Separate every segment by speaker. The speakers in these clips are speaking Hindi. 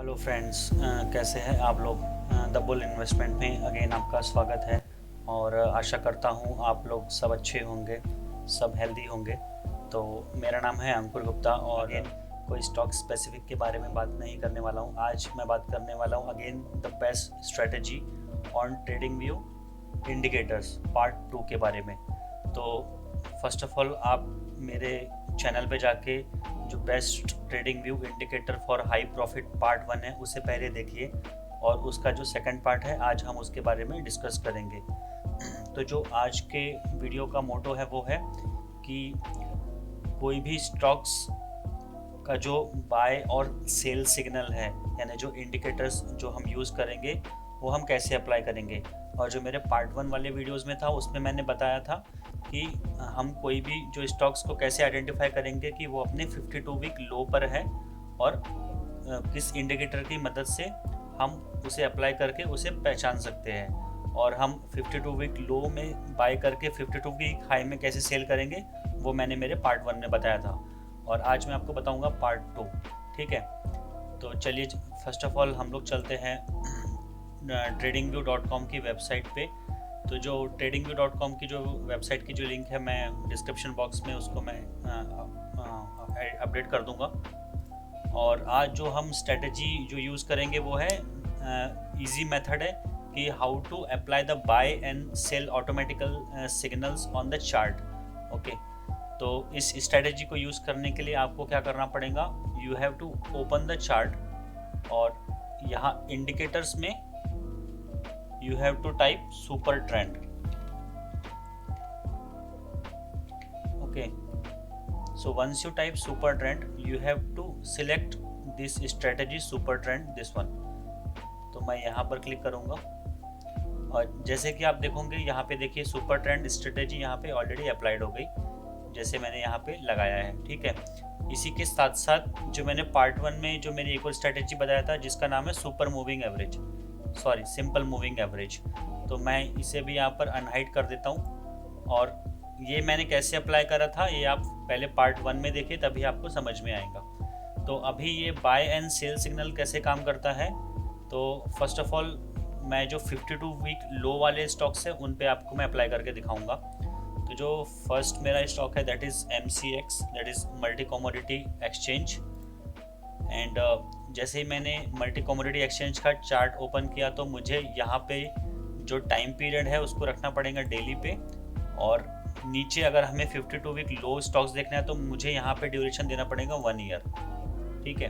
Speaker 1: हेलो फ्रेंड्स, कैसे हैं आप लोग। द बुल इन्वेस्टमेंट में अगेन आपका स्वागत है। और आशा करता हूँ आप लोग सब अच्छे होंगे, सब हेल्दी होंगे। तो मेरा नाम है अंकुर गुप्ता और अगेन कोई स्टॉक स्पेसिफिक के बारे में बात नहीं करने वाला हूँ। आज मैं बात करने वाला हूँ again the best strategy on trading view indicators part 2 के बारे में। तो फर्स्ट ऑफ ऑल आप मेरे चैनल पे जाके जो best trading view indicator for high profit part 1 है उसे पहले देखिए, और उसका जो सेकंड पार्ट है आज हम उसके बारे में डिस्कस करेंगे। तो जो आज के वीडियो का मोटो है वो है कि कोई भी स्टॉक्स का जो बाय और सेल सिग्नल है, यानी जो इंडिकेटर्स जो हम यूज़ करेंगे वो हम कैसे अप्लाई करेंगे। और जो मेरे पार्ट 1 वाले वीडियोस में था उसमें मैंने बताया था कि हम कोई भी जो स्टॉक्स को कैसे आइडेंटिफाई करेंगे कि वो अपने 52 वीक लो पर है, और किस इंडिकेटर की मदद से हम उसे अप्लाई करके उसे पहचान सकते हैं। और हम 52 वीक लो में बाय करके 52 वीक हाई में कैसे सेल करेंगे वो मैंने मेरे पार्ट 1 में बताया था, और आज मैं आपको बताऊंगा पार्ट 2। ठीक है, तो चलिए फर्स्ट ऑफ ऑल हम लोग चलते हैं tradingview.com की वेबसाइट पे। तो जो tradingview.com की जो वेबसाइट की जो लिंक है मैं डिस्क्रिप्शन बॉक्स में उसको मैं अपडेट कर दूंगा। और आज जो हम स्ट्रेटजी जो यूज़ करेंगे वो है इजी मेथड है कि how to apply the buy and sell automatical signals on the chart. Okay, तो इस स्ट्रेटजी को यूज़ करने के लिए आपको क्या करना पड़ेगा, you have to open the chart, और यहाँ इंडिकेटर्स में you have to type super trend. Okay, so once you type super trend you have to select this strategy super trend, this one। तो मैं यहाँ पर क्लिक करूँगा और जैसे कि आप देखोगे यहाँ पे देखिए सुपर ट्रेंड स्ट्रेटेजी यहाँ पे ऑलरेडी अप्लाइड हो गई, जैसे मैंने यहाँ पे लगाया है। ठीक है, इसी के साथ साथ जो मैंने पार्ट 1 में जो मैंने एक और स्ट्रेटेजी बताया था जिसका नाम है super moving average, sorry simple moving average, तो मैं इसे भी यहाँ पर अनहाइड कर देता हूँ। और ये मैंने कैसे अप्लाई करा था ये आप पहले पार्ट 1 में देखिए, तभी आपको समझ में आएगा। तो अभी ये बाय एंड सेल सिग्नल कैसे काम करता है, तो फर्स्ट ऑफ ऑल मैं जो 52 वीक लो वाले स्टॉक्स हैं उन पे आपको मैं अप्लाई करके दिखाऊंगा। तो जो फर्स्ट मेरा स्टॉक है that is MCX, that is multi commodity exchange. And जैसे ही मैंने मल्टी कमोडिटी एक्सचेंज का चार्ट ओपन किया तो मुझे यहाँ पे जो टाइम पीरियड है उसको रखना पड़ेगा डेली पे, और नीचे अगर हमें 52 वीक लो स्टॉक्स देखना है तो मुझे यहाँ पे ड्यूरेशन देना पड़ेगा 1 ईयर। ठीक है,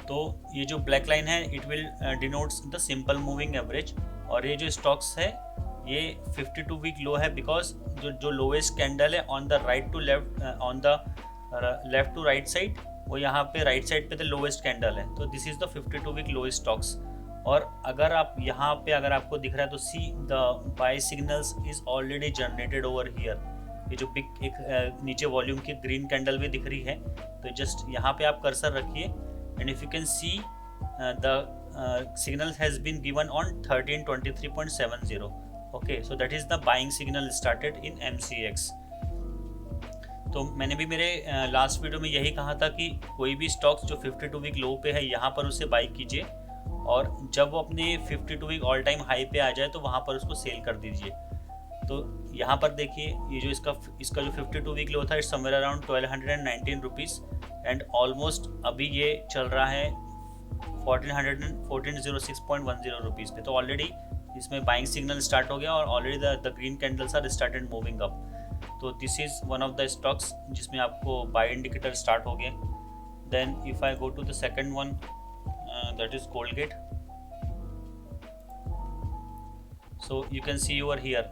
Speaker 1: तो ये जो ब्लैक लाइन है it will denotes the simple moving average, और ये जो स्टॉक्स है ये 52 वीक लो है बिकॉज जो लोएस्ट कैंडल है on the right to left, on the left to right side, वो यहाँ पे राइट साइड पे द लोएस्ट कैंडल है। तो this is the 52 week low stocks. और अगर आप यहाँ पे अगर आपको दिख रहा है तो see the buy signals is already generated over here. ये जो बिग एक नीचे वॉल्यूम की ग्रीन कैंडल भी दिख रही है, तो जस्ट यहाँ पे आप कर्सर रखिए and if you can see the signal has been given on 1323.70। Okay, so that is the buying signal started in MCX। तो मैंने भी मेरे लास्ट वीडियो में यही कहा था कि कोई भी स्टॉक्स जो 52 वीक लो पे है यहाँ पर उसे बाई कीजिए, और जब वो अपने 52 वीक ऑल टाइम हाई पे आ जाए तो वहाँ पर उसको सेल कर दीजिए। तो यहाँ पर देखिए ये जो इसका जो 52 वीक लो था it's somewhere around 1219 rupees, and almost अभी ये चल रहा है 1406.10 रुपीज़ पे। तो ऑलरेडी इसमें बाइंग सिग्नल स्टार्ट हो गया और already the green candles are started moving up. तो this is one of the stocks जिसमें आपको बाय इंडिकेटर स्टार्ट हो गए। Then if I go to the second one that is Colgate. So you can see over here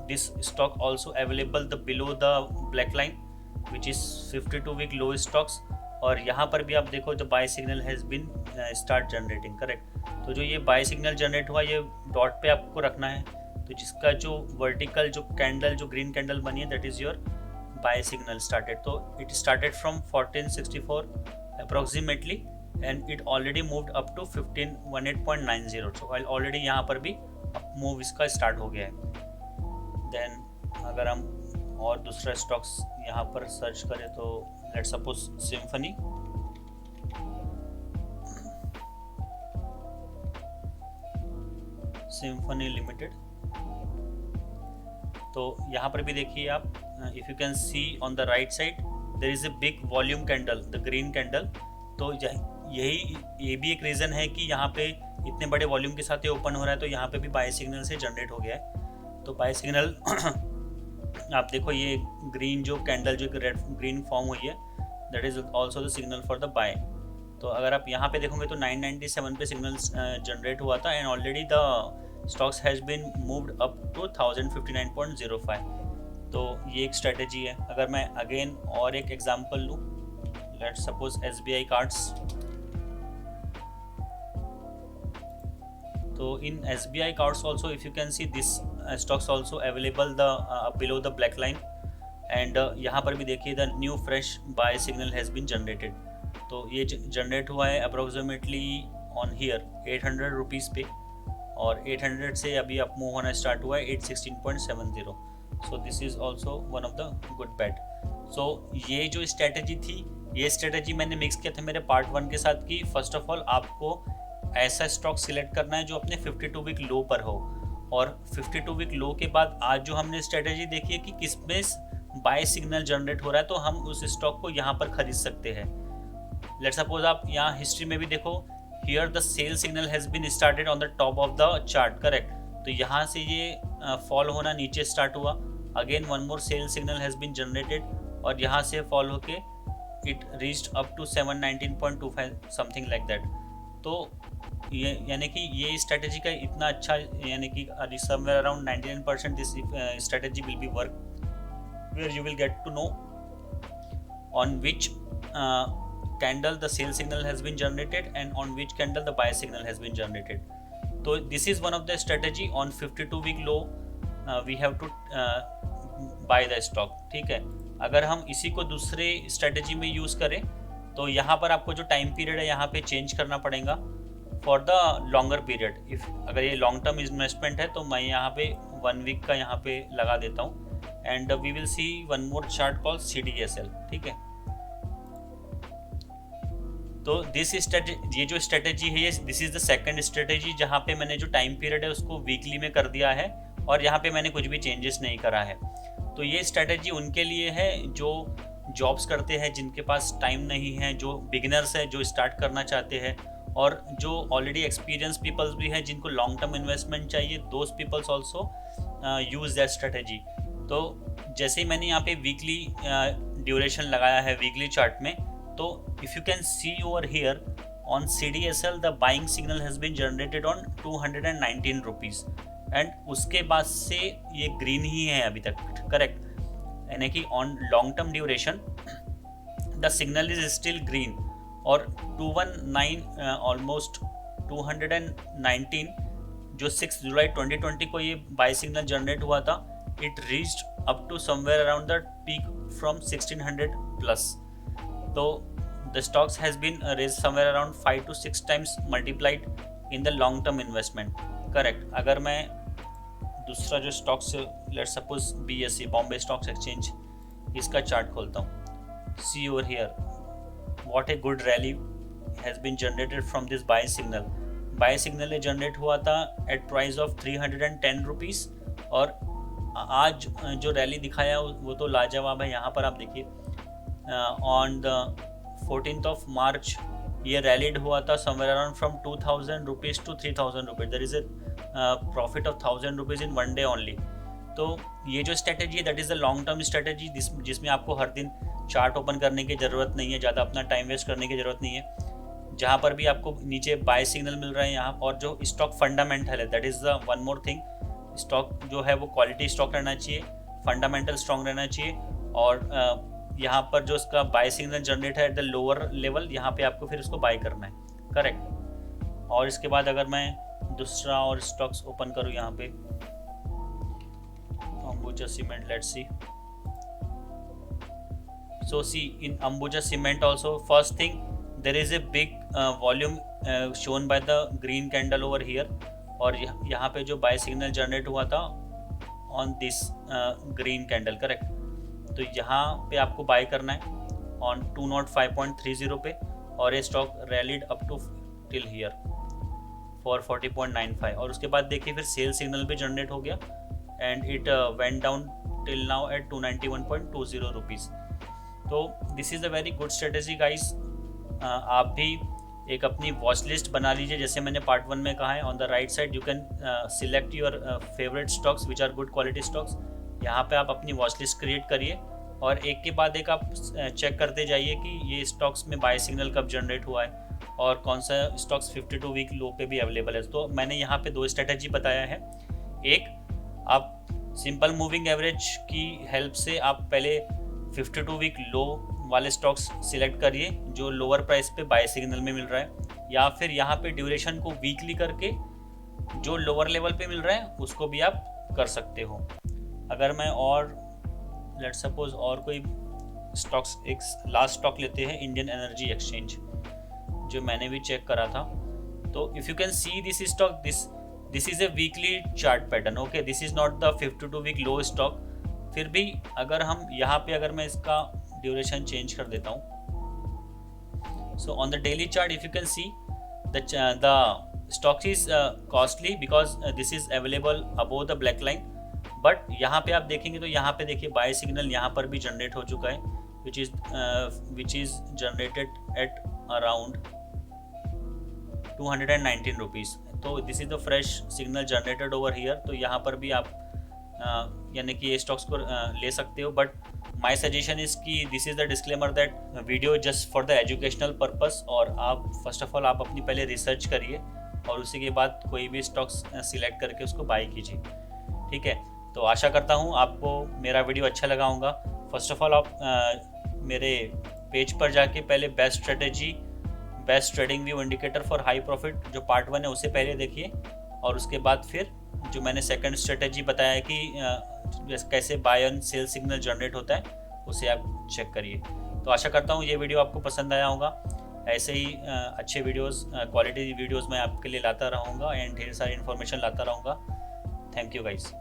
Speaker 1: this stock also available the below the black line which is 52 week low stocks। और यहाँ पर भी आप देखो the buy signal has been start generating, correct. तो जो ये बाय सिग्नल जनरेट हुआ ये डॉट पे आपको रखना है, तो जिसका जो वर्टिकल जो कैंडल जो ग्रीन कैंडल बनी है that is your buy signal started. तो it started from 1464 approximately and it already moved up to 1518.90। तो ऑलरेडी यहाँ पर भी मूव इसका स्टार्ट हो गया है। देन अगर हम और दूसरा स्टॉक्स यहाँ पर सर्च करें तो let's suppose Symphony. Symphony Limited. तो यहाँ पर भी देखिए आप, if you can see on the right side there is a big volume candle, the green candle. तो ये भी एक रीज़न है कि यहाँ पे इतने बड़े वॉल्यूम के साथ ये ओपन हो रहा है, तो यहाँ पे भी बाय सिग्नल से जनरेट हो गया है। तो बाय सिग्नल आप देखो, ये ग्रीन जो कैंडल जो रेड ग्रीन फॉर्म हुई है, that is also the signal for the buy. तो अगर आप यहाँ पे देखोगे तो 997 पे सिग्नल जनरेट हुआ था, and already the stocks has been moved up to 1059.05। तो ये एक स्ट्रेटेजी है। अगर मैं अगेन और एक एग्जांपल लूँ, लेट्स सपोज SBI कार्ड्स। तो इन SBI cards also, if you can see this stocks also available the below the black line, and यहाँ पर भी देखिए the new fresh buy signal has been generated। तो ये जनरेट हुआ है अप्रोक्सीमेटली ऑन हियर 800 रुपीज़ पे, और 800 से अभी अप मूव होना स्टार्ट हुआ है 816.70। So this is also one of the good bet. सो ये जो स्ट्रेटेजी थी, ये स्ट्रेटेजी मैंने मिक्स किया था मेरे पार्ट 1 के साथ कि फर्स्ट ऑफ ऑल आपको ऐसा स्टॉक सिलेक्ट करना है जो अपने 52 वीक लो पर हो, और 52 वीक लो के बाद आज जो हमने स्ट्रेटेजी देखी है कि किस में बाय सिग्नल जनरेट हो रहा है, तो हम उस स्टॉक को यहाँ पर खरीद सकते हैं। लेट सपोज आप यहाँ हिस्ट्री में भी देखो, here the sell signal has been started on the top of the chart, correct. तो यहाँ से ये फॉल होना नीचे स्टार्ट हुआ, again one more sell signal has been generated, और यहाँ से फॉल होके it reached up to 719.25 something like that. तो ये यानी कि ये स्ट्रेटेजी का इतना अच्छा, यानी कि somewhere around 99% this strategy will be work, where you will get to know on which candle the sell signal has been generated and on which candle the buy signal has been generated. So this is one of the strategy on 52 week low, we have to buy the stock, ठीक है। अगर हम इसी को दूसरे स्ट्रेटेजी में यूज़ करें तो यहाँ पर आपको जो टाइम पीरियड है यहाँ पे चेंज करना पड़ेगा for the longer period. If अगर ये लॉन्ग टर्म इन्वेस्टमेंट है तो मैं यहाँ पे 1 वीक का यहाँ पे लगा देता हूँ, and we will see one more chart call CDSL, ठीक है। तो ये जो स्ट्रेटेजी है, this is the second strategy जहाँ पे मैंने जो टाइम पीरियड है उसको वीकली में कर दिया है, और यहाँ पे मैंने कुछ भी चेंजेस नहीं करा है। तो ये स्ट्रेटेजी उनके लिए है जो जॉब्स करते हैं, जिनके पास टाइम नहीं है, जो बिगिनर्स है, जो स्टार्ट करना चाहते हैं, और जो ऑलरेडी एक्सपीरियंस पीपल्स भी हैं जिनको लॉन्ग टर्म इन्वेस्टमेंट चाहिए, those peoples also use that strategy. तो जैसे ही मैंने यहाँ पे वीकली ड्यूरेशन लगाया है वीकली चार्ट में, तो if you can see over here on CDSL the buying signal has been generated on 219 rupees, and उसके बाद से ये ग्रीन ही है अभी तक, करेक्ट। यानी कि on long term duration the signal is still green, और 219 ऑलमोस्ट 219 जो 6 जुलाई 2020 को ये बाय सिग्नल जनरेट हुआ था, it reached up to somewhere around the peak from 1600 plus. तो the stocks has been raised somewhere around 5 to 6 times multiplied in the long term investment, correct। अगर मैं दूसरा जो stocks, let's suppose BSE Bombay stocks exchange, इसका चार्ट खोलता हूँ, see over here what a good rally has been generated from this buy signal. Buy signal ये जनरेट हुआ था एट प्राइस ऑफ 310 रुपीज़, और आज जो रैली दिखाया वो तो लाजवाब है। यहाँ पर आप देखिए on the 14th of March ये रैलीड हुआ था somewhere around from 2000 rupees to 3000 rupees, there is a profit of 1000 rupees in 1 day only. तो ये जो स्ट्रेटेजी है that is the long term strategy, जिसमें आपको हर दिन चार्ट ओपन करने की ज़रूरत नहीं है, ज़्यादा अपना टाइम वेस्ट करने की ज़रूरत नहीं है। जहाँ पर भी आपको नीचे बाय सिग्नल मिल रहा है यहाँ, और जो स्टॉक फंडामेंटल है, that is the one more thing, stock जो है वो क्वालिटी स्टॉक रहना चाहिए, फंडामेंटल स्ट्रॉन्ग रहना चाहिए, और यहाँ पर जो इसका बाय सिग्नल जनरेट है एट द लोअर लेवल, यहाँ पे आपको फिर उसको बाय करना है, करेक्ट। और इसके बाद अगर मैं दूसरा और स्टॉक्स ओपन करूँ यहाँ पे, Ambuja cement, let's see. So see in Ambuja cement also, first thing there is a big volume shown by the green candle over here, और यहाँ पे जो बाय सिग्नल जनरेट हुआ था on this green candle, correct. तो यहाँ पे आपको बाय करना है ऑन 205.30 पे, और ये stock rallied up to till here. For 40.95 और उसके बाद देखिए फिर सेल सिग्नल भी जनरेट हो गया and it went down till now at 291.20 rupees. तो this is a very good strategy guys. आप भी एक अपनी वॉच लिस्ट बना लीजिए, जैसे मैंने पार्ट 1 में कहा है। On the right side you can select your favourite stocks which are good quality stocks. यहाँ पे आप अपनी वॉच लिस्ट क्रिएट करिए और एक के बाद एक आप चेक करते जाइए कि ये स्टॉक्स में बाय सिग्नल कब जनरेट हुआ है और कौन सा स्टॉक्स 52 वीक लो पे भी अवेलेबल है। तो मैंने यहाँ पे 2 स्ट्रेटेजी बताया है। एक, आप सिंपल मूविंग एवरेज की हेल्प से आप पहले 52 वीक लो वाले स्टॉक्स सिलेक्ट करिए जो लोअर प्राइस पे बाय सिग्नल में मिल रहा है, या फिर यहाँ पे ड्यूरेशन को वीकली करके जो लोअर लेवल पे मिल रहा है उसको भी आप कर सकते हो। अगर मैं और लेट सपोज और कोई स्टॉक्स, एक लास्ट स्टॉक लेते हैं इंडियन एनर्जी एक्सचेंज, जो मैंने भी चेक करा था। तो if you can see this stock, this is a weekly chart pattern, okay, this is not the 52 week low stock. फिर भी अगर हम यहाँ पे, अगर मैं इसका ड्यूरेशन चेंज कर देता हूँ, so on the daily chart if you can see the stock is costly because this is available above the black line. But यहाँ पे आप देखेंगे तो यहाँ पे देखिए बाय सिग्नल यहाँ पर भी जनरेट हो चुका है which is generated at around 219 rupees. तो this is the fresh signal generated over here. तो यहाँ पर भी आप यानी कि ये स्टॉक्स को ले सकते हो। बट माय सजेशन इज़ कि this is the disclaimer that video just for the educational purpose. और आप फर्स्ट ऑफ ऑल आप अपनी पहले रिसर्च करिए और उसी के बाद कोई भी स्टॉक्स सिलेक्ट करके उसको बाय कीजिए, ठीक है। तो आशा करता हूँ आपको मेरा वीडियो अच्छा लगा होगा। फर्स्ट ऑफ ऑल आप मेरे पेज पर जाके पहले best strategy, best trading view indicator for high profit जो पार्ट 1 है उसे पहले देखिए, और उसके बाद फिर जो मैंने सेकंड स्ट्रेटेजी बताया है कि कैसे buy and sell signal generate होता है उसे आप चेक करिए। तो आशा करता हूँ ये वीडियो आपको पसंद आया होगा। ऐसे ही अच्छे वीडियोस, क्वालिटी वीडियोस मैं आपके लिए लाता रहूँगा एंड ढेर सारी इन्फॉर्मेशन लाता रहूँगा। Thank you guys.